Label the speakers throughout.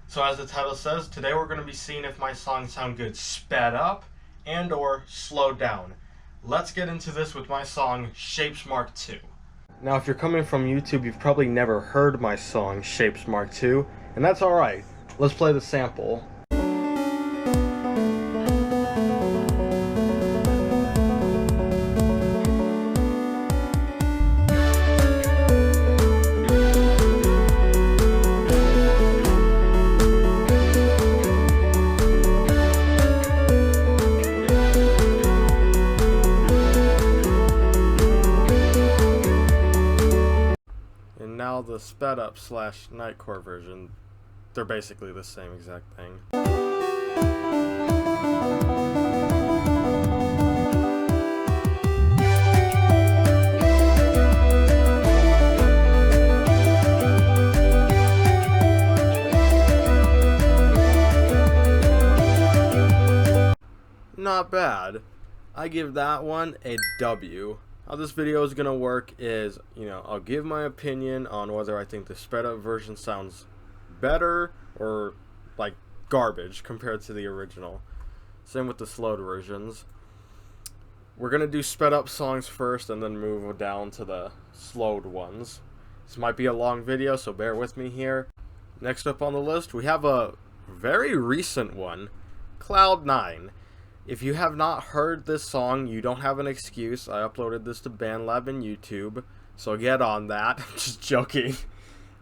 Speaker 1: So as the title says, today we're going to be seeing if my songs sound good sped up and or slowed down. Let's get into this with my song Shapes Mark II. Now if you're coming from YouTube, you've probably never heard my song Shapes Mark II, and that's alright. Let's play the sample. Now the sped up / nightcore version, they're basically the same exact thing. Not bad. I give that one a W. How this video is gonna work is, I'll give my opinion on whether I think the sped up version sounds better or like garbage compared to the original. Same with the slowed versions. We're gonna do sped up songs first and then move down to the slowed ones. This might be a long video, so bear with me here. Next up on the list, we have a very recent one, Cloud9. If you have not heard this song, you don't have an excuse. I uploaded this to BandLab and YouTube, so get on that. I'm just joking.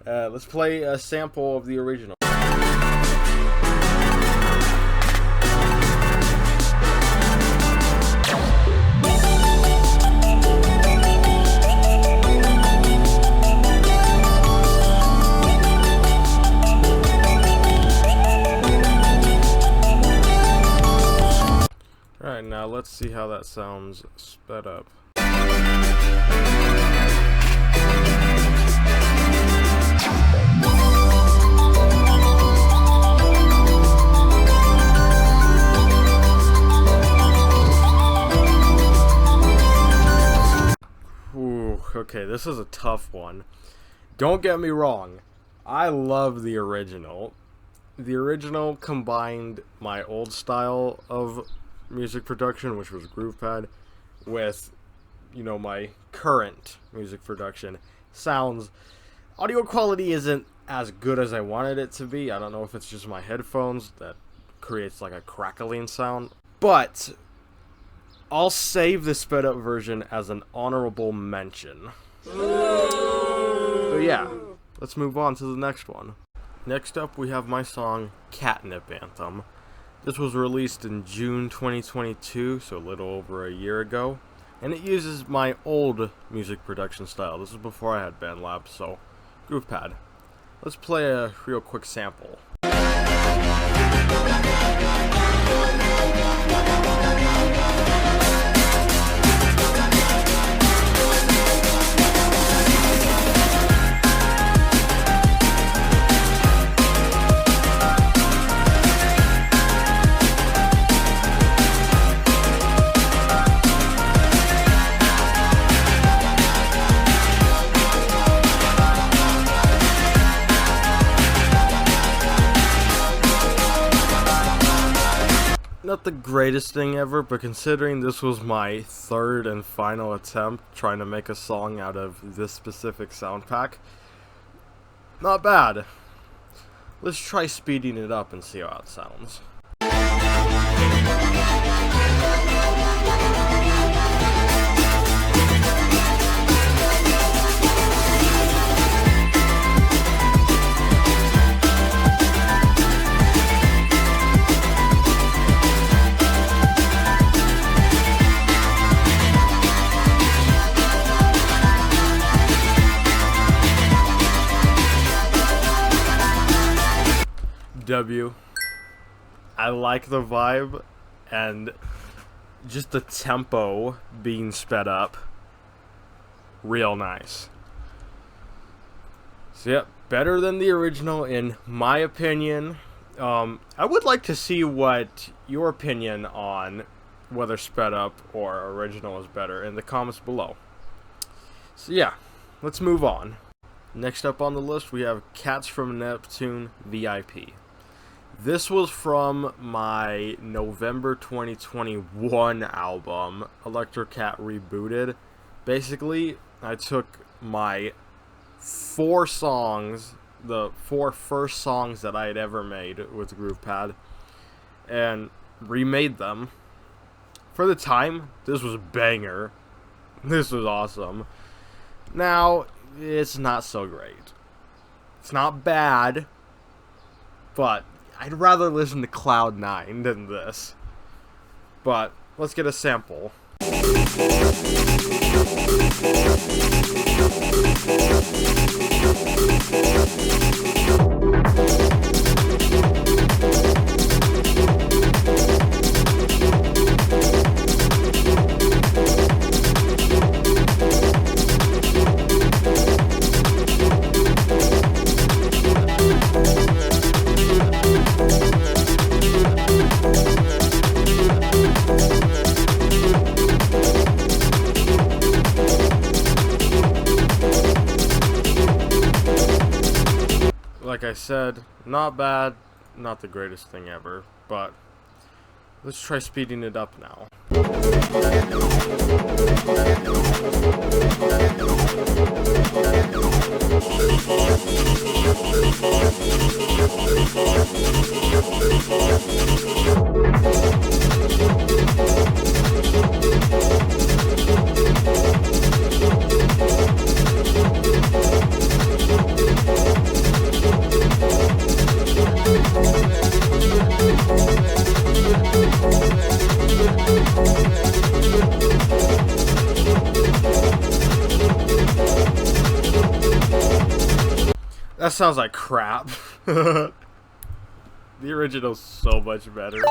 Speaker 1: Let's play a sample of the original. Alright, now let's see how that sounds sped up. Ooh, okay, this is a tough one. Don't get me wrong, I love the original. The original combined my old style of music production, which was GroovePad, with my current music production. Audio quality isn't as good as I wanted it to be. I don't know if it's just my headphones that creates like a crackling sound, but I'll save the sped up version as an honorable mention. So yeah, let's move on to the next one. Next up we have my song Catnip Anthem. This was released in June 2022, so a little over a year ago, and it uses my old music production style. This is before I had BandLab, so GroovePad. Let's play a real quick sample. Not the greatest thing ever, but considering this was my third and final attempt trying to make a song out of this specific sound pack, not bad. Let's try speeding it up and see how it sounds. W. I like the vibe and just the tempo being sped up. Real nice. So yeah, better than the original in my opinion. I would like to see what your opinion on whether sped up or original is better in the comments below. So yeah, let's move on. Next up on the list we have Cats from Neptune VIP. This was from my November 2021 album, Electric Cat Rebooted. Basically, I took my 4 songs, the 4 first songs that I had ever made with GroovePad, and remade them. For the time, this was a banger. This was awesome. Now, it's not so great. It's not bad, but I'd rather listen to Cloud9 than this. But let's get a sample. Like I said, not bad, not the greatest thing ever, but let's try speeding it up now. That sounds like crap. The original's so much better.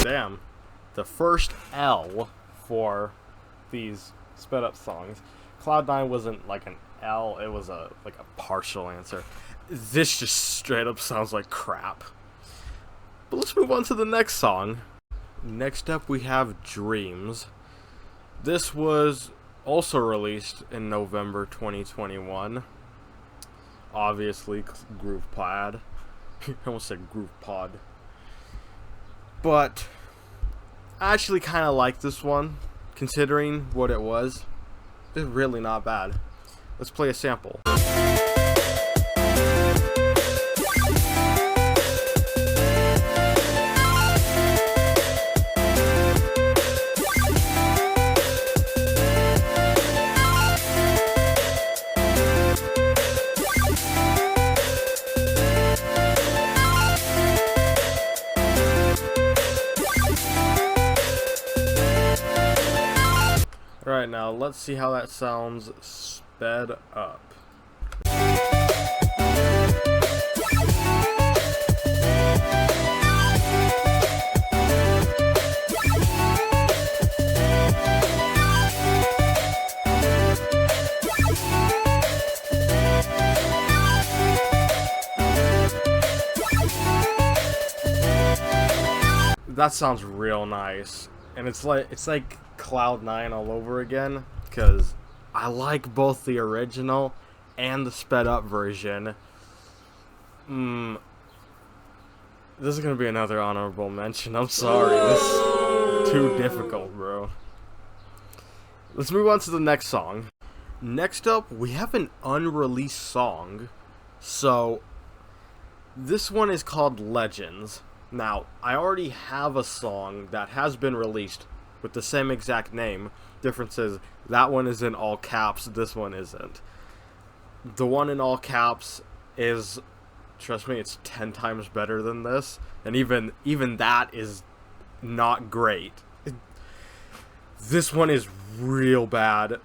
Speaker 1: Damn. The first L for these sped up songs. Cloud9 wasn't like an L, it was like a partial answer. This just straight up sounds like crap. But let's move on to the next song. Next up we have Dreams. This was also released in November 2021. Obviously, GroovePod. I almost said GroovePod. But I actually kind of like this one, considering what it was. It's really not bad. Let's play a sample. Alright, now let's see how that sounds sped up. That sounds real nice. And it's like Cloud9 all over again, because I like both the original and the sped up version. This is gonna be another honorable mention. I'm sorry, this is too difficult, bro. Let's move on to the next song. Next up, we have an unreleased song. So this one is called Legends. Now, I already have a song that has been released with the same exact name. Difference is that one is in all caps, this one isn't. The one in all caps is, trust me, it's 10 times better than this, and even that is not great. This one is real bad.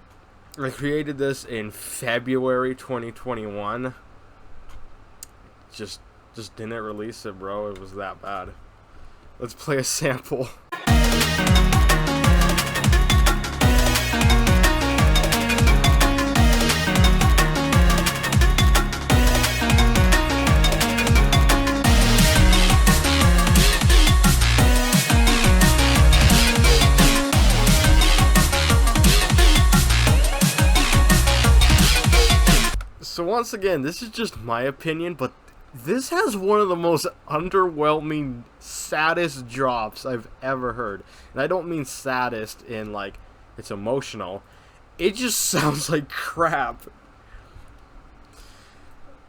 Speaker 1: I created this in February 2021. Just didn't release it, bro. It was that bad. Let's play a sample. So once again, this is just my opinion, but this has one of the most underwhelming, saddest drops I've ever heard. And I don't mean saddest in, like, it's emotional. It just sounds like crap.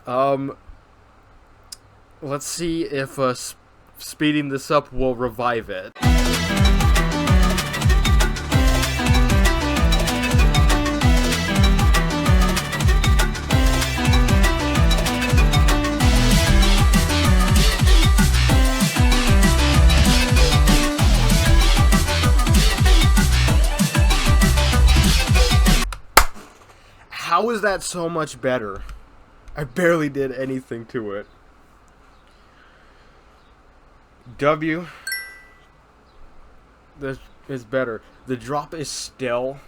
Speaker 1: Let's see if speeding this up will revive it. How is that so much better? I barely did anything to it. W. This is better. The drop is still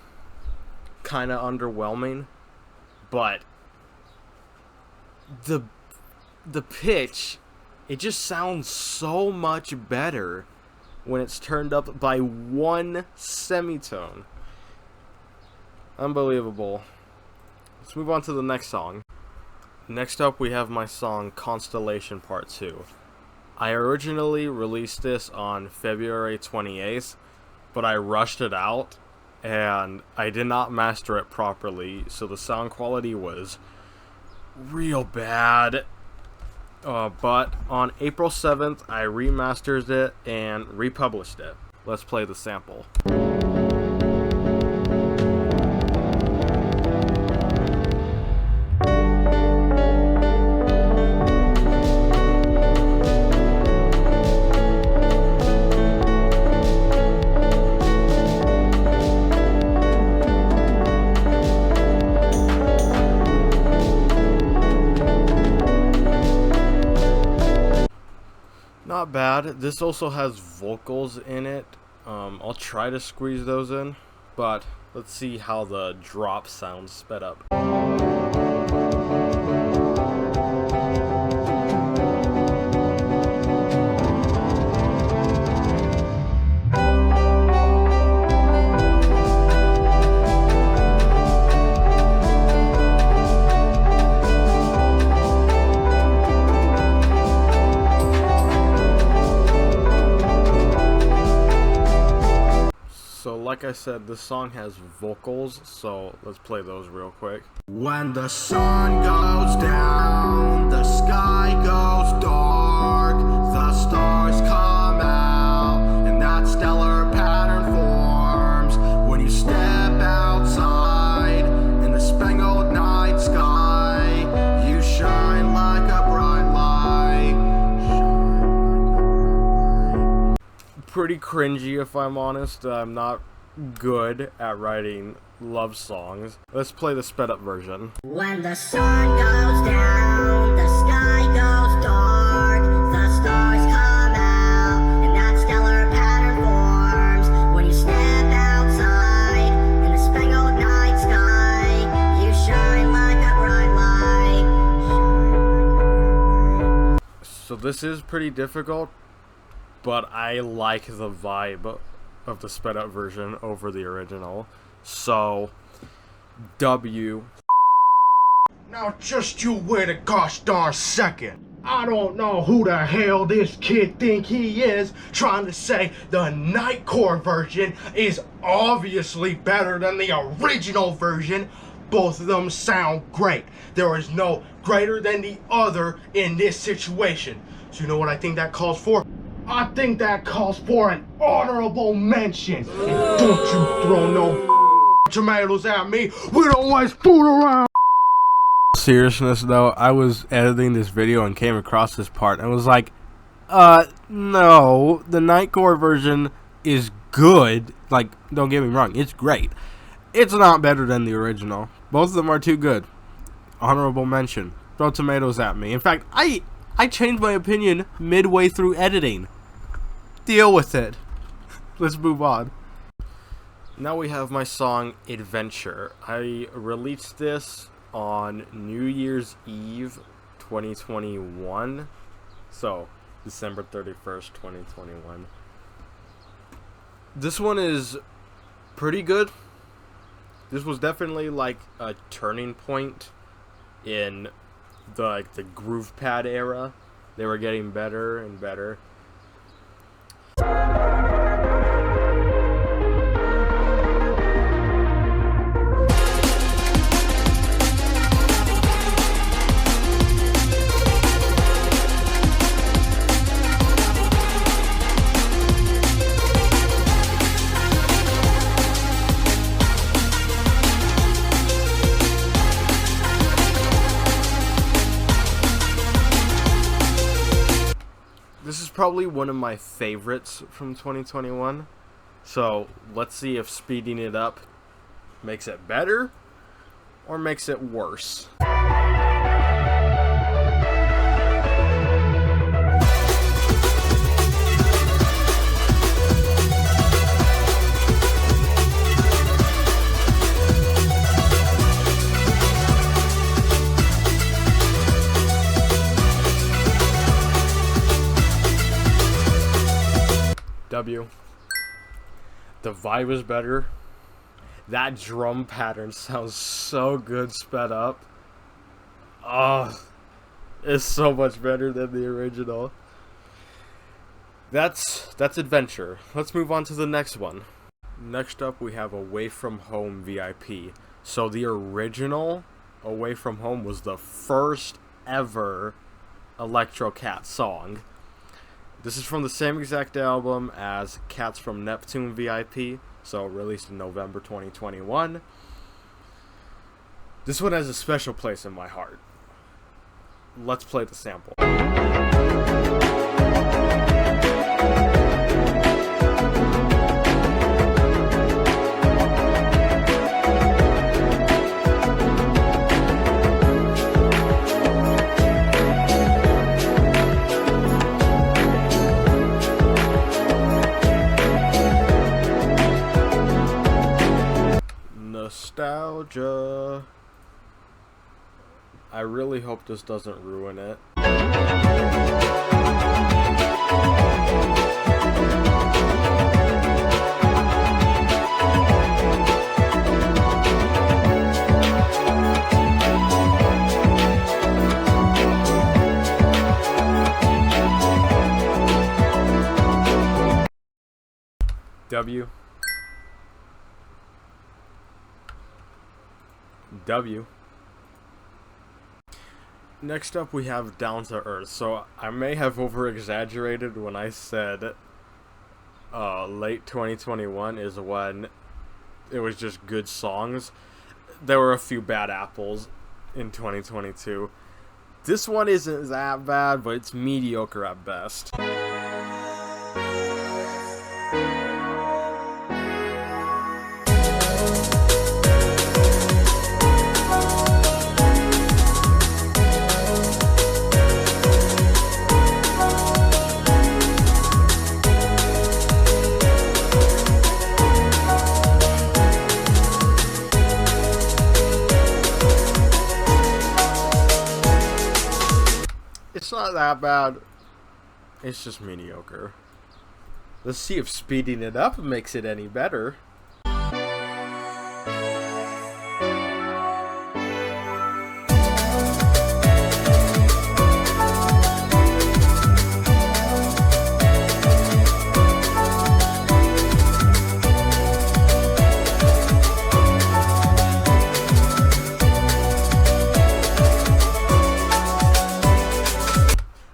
Speaker 1: kind of underwhelming, but the pitch, it just sounds so much better when it's turned up by one semitone. Unbelievable. Let's move on to the next song. Next up, we have my song Constellation Part 2. I originally released this on February 28th, but I rushed it out, and I did not master it properly, so the sound quality was real bad. But on April 7th, I remastered it and republished it. Let's play the sample. Not bad. This also has vocals in it. I'll try to squeeze those in, but let's see how the drop sounds sped up. So like I said, this song has vocals, so let's play those real quick.
Speaker 2: When the sun goes down, the sky goes dark, the stars come out, and that stellar pattern forms. When you step outside in the spangled night sky, you shine like a bright light.
Speaker 1: Pretty cringy, if I'm honest. I'm not good at writing love songs. Let's play the sped up version.
Speaker 3: When the sun goes down, the sky goes dark, the stars come out, and that stellar pattern forms. When you step outside in the spangled night sky, you shine like a bright light.
Speaker 1: So this is pretty difficult, but I like the vibe of the sped up version over the original. So, W.
Speaker 2: Now just you wait a gosh darn second. I don't know who the hell this kid think he is trying to say the Nightcore version is obviously better than the original version. Both of them sound great. There is no greater than the other in this situation. So you know what I think that calls for? I think that calls for an honorable mention. And don't you throw no tomatoes at me. We don't waste food around.
Speaker 1: Seriousness though, I was editing this video and came across this part and was like, no, the Nightcore version is good. Like, don't get me wrong, it's great. It's not better than the original. Both of them are too good. Honorable mention. Throw tomatoes at me. In fact, I changed my opinion midway through editing. Deal with it. Let's move on. Now we have my song Adventure. I released this on New Year's Eve 2021. So, December 31st, 2021. This one is pretty good. This was definitely like a turning point in the groove pad era. They were getting better and better. This is probably one of my favorites from 2021. So let's see if speeding it up makes it better or makes it worse. W. The vibe is better. That drum pattern sounds so good sped up. Oh, it's so much better than the original. That's adventure. Let's move on to the next one. Next up we have Away From Home VIP. So the original Away From Home was the first ever Electro Cat song. This is from the same exact album as Cats from Neptune VIP, so released in November 2021. This one has a special place in my heart. Let's play the sample. Nostalgia. I really hope this doesn't ruin it. W. W. Next up we have Down to Earth. So I may have over exaggerated when I said late 2021 is when it was just good songs. There were a few bad apples in 2022. This one isn't that bad, but it's mediocre at best. It's not that bad. It's just mediocre. Let's see if speeding it up makes it any better.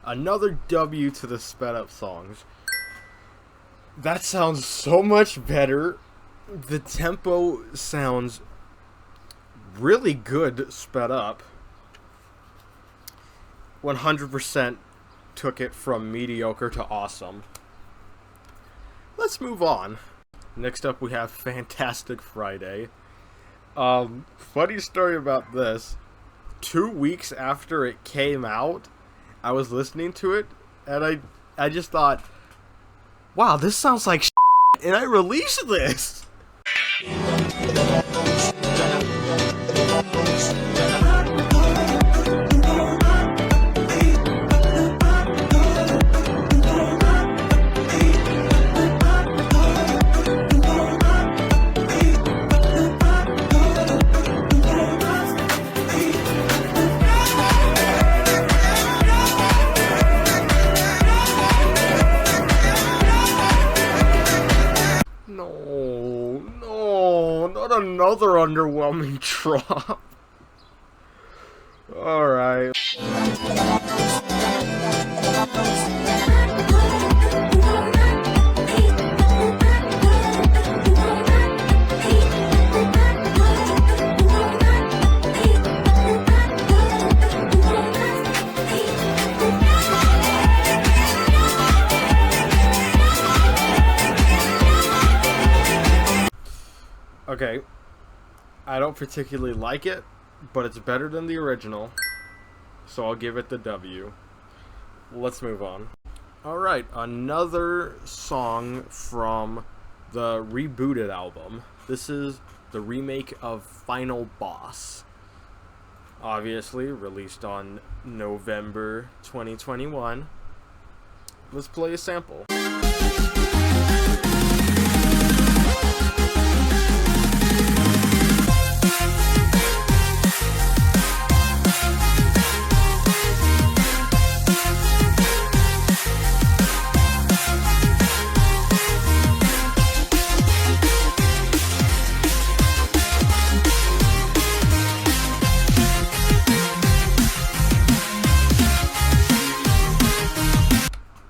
Speaker 1: Another W to the sped up songs. That sounds so much better. The tempo sounds really good sped up. 100% took it from mediocre to awesome. Let's move on. Next up we have Fantastic Friday. Funny story about this. 2 weeks after it came out, I was listening to it, and I just thought, wow, this sounds like shit, and I released this! another underwhelming drop. Alright. Okay, I don't particularly like it, but it's better than the original, so I'll give it the W. Let's move on. Alright, another song from the rebooted album. This is the remake of Final Boss. Obviously, released on November 2021. Let's play a sample.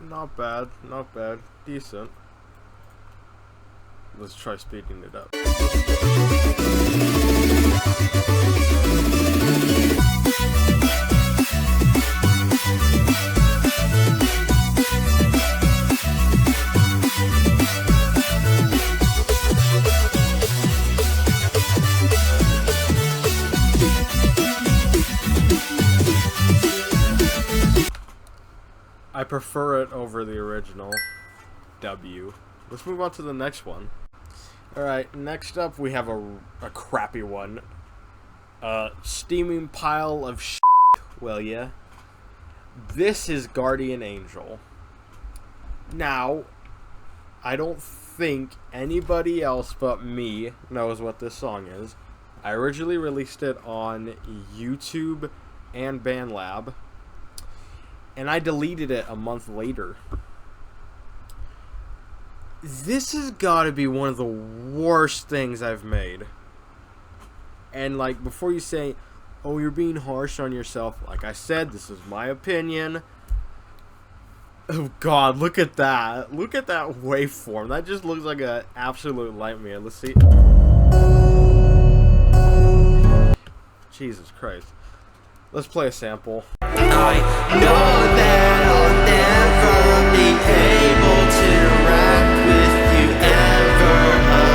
Speaker 1: Not bad, not bad. Decent. Let's try speeding it up. I prefer it over the original. W. Let's move on to the next one. Alright, next up we have a crappy one. Steaming pile of shit, will ya? This is Guardian Angel. Now, I don't think anybody else but me knows what this song is. I originally released it on YouTube and BandLab, and I deleted it a month later. This has got to be one of the worst things I've made. And like, before you say, oh, you're being harsh on yourself, like I said, this is my opinion. Oh god, look at that. Look at that waveform. That just looks like an absolute nightmare. Let's see. Jesus Christ. Let's play a sample.
Speaker 4: I know that I'll never be able to rap with you ever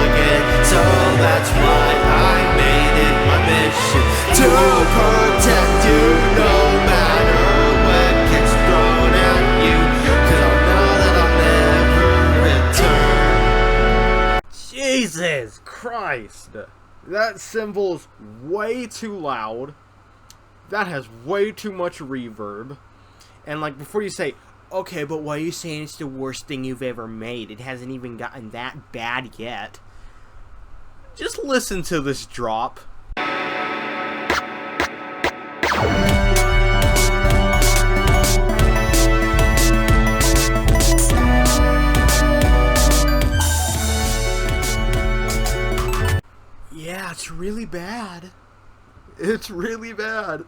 Speaker 4: again. So that's why I made it my mission to protect you no matter what gets thrown at you. Cause I know that I'll never return.
Speaker 1: Jesus Christ. That cymbal's way too loud. That has way too much reverb. And like, before you say, okay, but why are you saying it's the worst thing you've ever made? It hasn't even gotten that bad yet. Just listen to this drop. Yeah, it's really bad. It's really bad.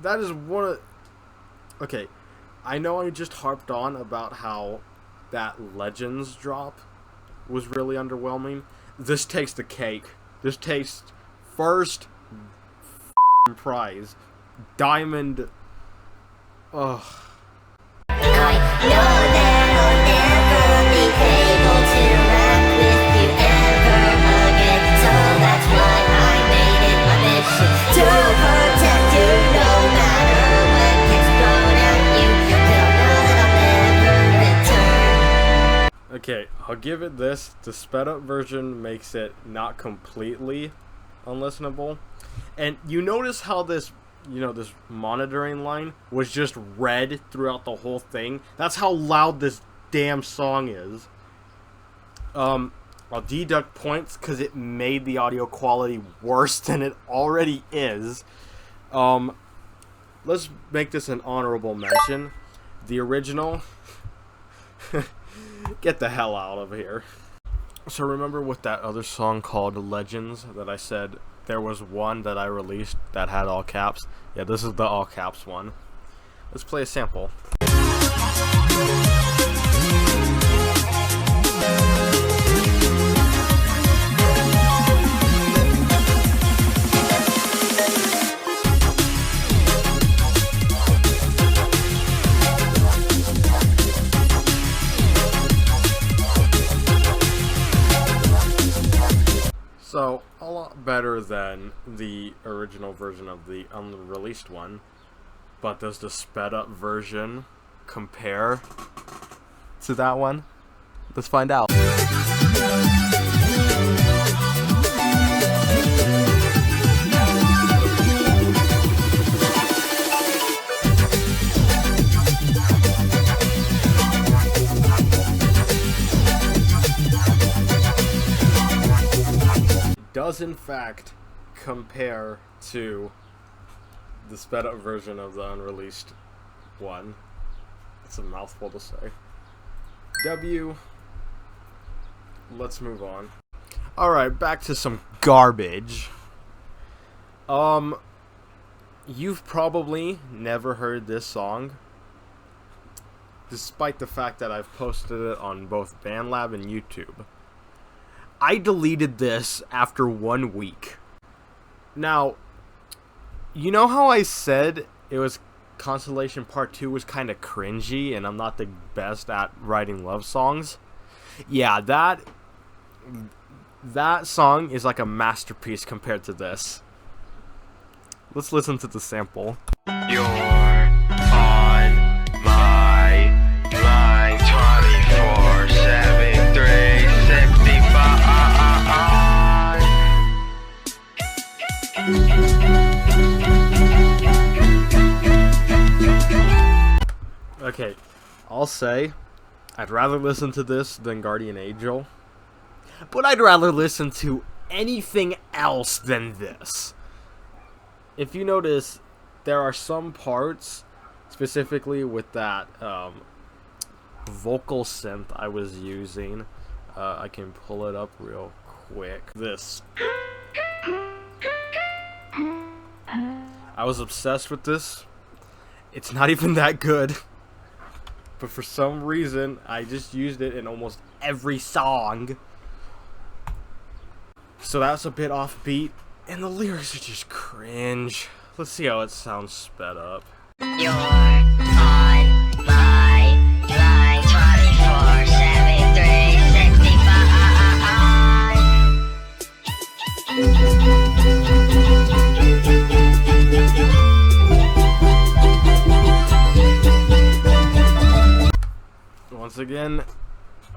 Speaker 1: That is one of... Okay, I know I just harped on about how that Legends drop was really underwhelming. This takes the cake. This takes first prize. Diamond... Ugh.
Speaker 3: I know that I'll never be able to rap with you ever again. So that's why I made it my mission to protect you no matter what gets thrown at you. 'Cause I know that I'll never return.
Speaker 1: Okay, I'll give it this. The sped up version makes it not completely unlistenable. And you notice how this, you know, this monitoring line was just red throughout the whole thing? That's how loud this damn song is. I'll deduct points because it made the audio quality worse than it already is. Let's make this an honorable mention. The original... Get the hell out of here. So remember with that other song called Legends that I said there was one that I released that had all caps? Yeah, this is the all caps one. Let's play a sample. So, a lot better than the original version of the unreleased one. But does the sped up version compare to that one? Let's find out. Does in fact compare to the sped up version of the unreleased one. It's a mouthful to say. W. Let's move on. Alright, back to some garbage. You've probably never heard this song, despite the fact that I've posted it on both BandLab and YouTube. I deleted this after 1 week. Now, you know how I said it was Constellation Part 2 was kind of cringy and I'm not the best at writing love songs? Yeah, that song is like a masterpiece compared to this. Let's listen to the sample.
Speaker 5: You're on my line 24/7 365.
Speaker 1: Okay, I'll say I'd rather listen to this than Guardian Angel, but I'd rather listen to anything else than this. If you notice, there are some parts, specifically with that vocal synth I was using. I can pull it up real quick. This. I was obsessed with this. It's not even that good. But for some reason, I just used it in almost every song. So that's a bit offbeat. And the lyrics are just cringe. Let's see how it sounds sped up.
Speaker 3: You're on my line 24/7 365.
Speaker 1: Once again,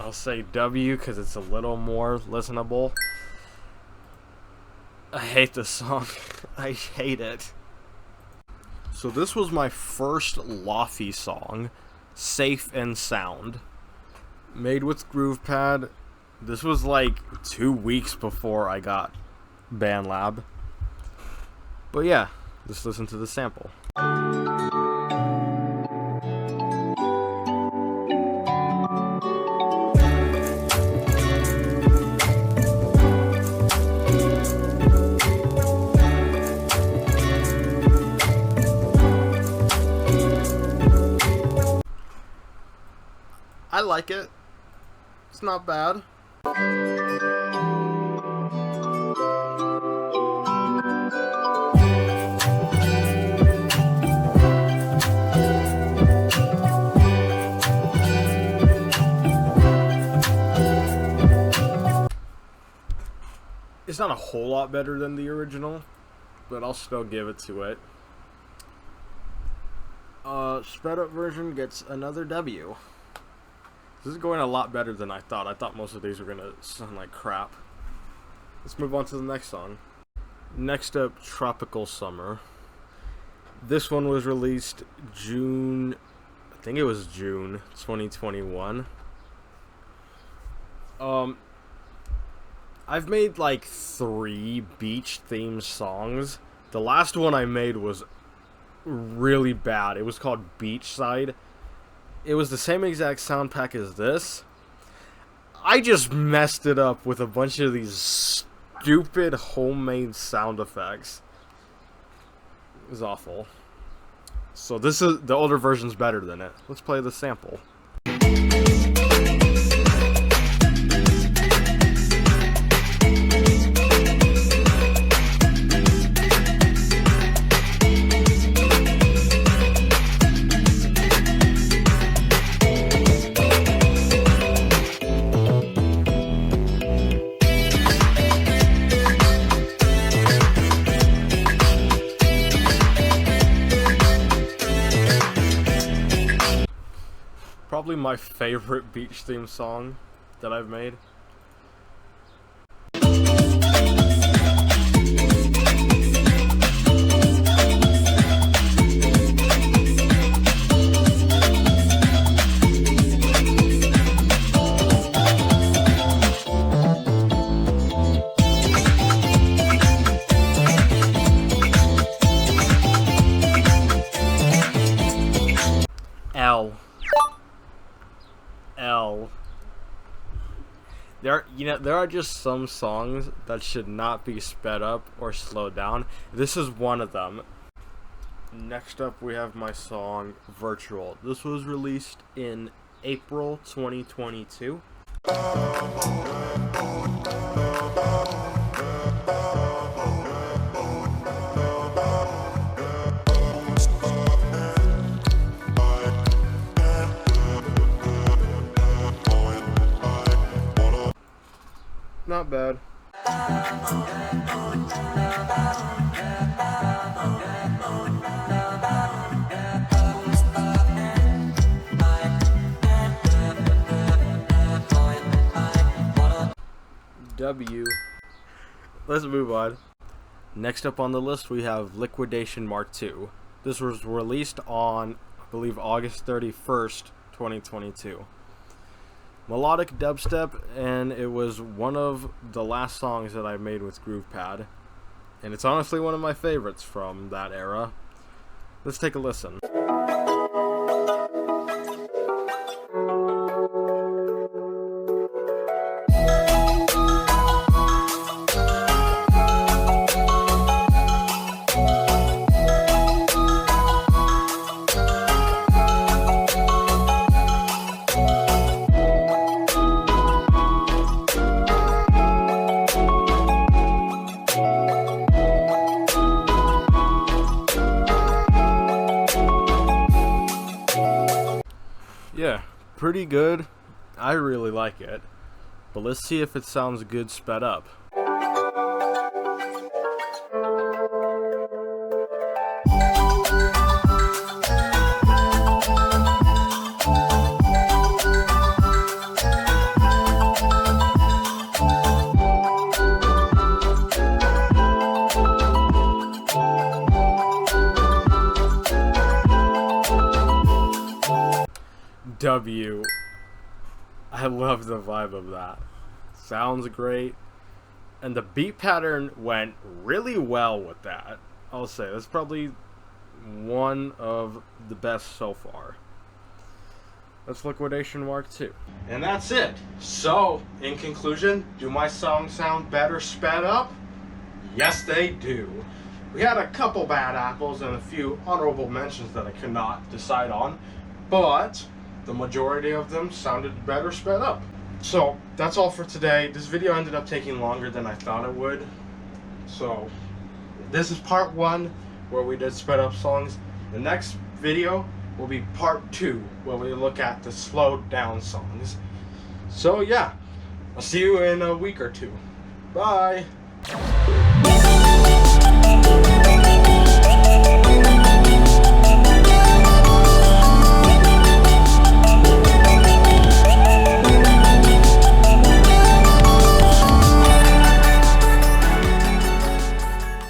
Speaker 1: I'll say W because it's a little more listenable. I hate this song. I hate it. So this was my first Lofi song, Safe and Sound. Made with GroovePad. This was like 2 weeks before I got BandLab. But yeah, just listen to the sample. I like it. It's not bad. It's not a whole lot better than the original, but I'll still give it to it. Sped up version gets another W. This is going a lot better than I thought. I thought most of these were gonna sound like crap. Let's move on to the next song. Next up, Tropical Summer. This one was released June, I think it was June 2021. I've made like 3 beach themed songs. The last one I made was really bad. It was called Beachside. It was the same exact sound pack as this. I just messed it up with a bunch of these stupid homemade sound effects. It was awful. So this is the older version's better than it. Let's play the sample. Probably my favorite beach theme song that I've made. There are just some songs that should not be sped up or slowed down. This is one of them. Next up, we have my song Virtual. This was released in April 2022. Not bad. W. Let's move on. Next up on the list, we have Liquidation Mark II. This was released on, I believe, August 31st, 2022. Melodic dubstep, and it was one of the last songs that I made with GroovePad, and it's honestly one of my favorites from that era. Let's take a listen. Yeah, pretty good. I really like it. But let's see if it sounds good sped up. W. I love the vibe of that. Sounds great. And the beat pattern went really well with that. I'll say that's probably one of the best so far. That's Liquidation Mark II.
Speaker 2: And that's it. So, in conclusion, do my songs sound better sped up? Yes, they do. We had a couple bad apples and a few honorable mentions that I could not decide on, but the majority of them sounded better sped up. So that's all for today. This video ended up taking longer than I thought it would. So this is part 1 where we did sped up songs. The next video will be part 2 where we look at the slowed down songs. So yeah, I'll see you in a week or two. Bye.